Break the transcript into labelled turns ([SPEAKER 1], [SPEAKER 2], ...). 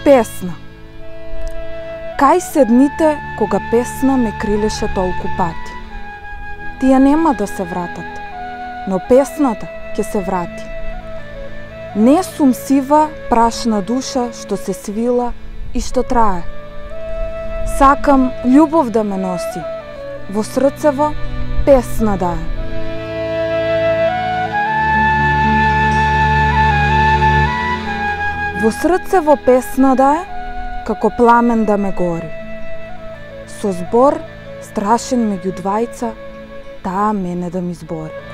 [SPEAKER 1] Песна. Кај се дните кога песна ме крилеше толку пати? Тие нема да се вратат, но песната ќе се врати. Не сум сива, прашна душа што се свила и што трае. Сакам љубов да ме носи, во срцево песна да е. Во срцево песна да е, како пламен да ме гори. Со збор страшен меѓу двајца, таа мене да ми збори.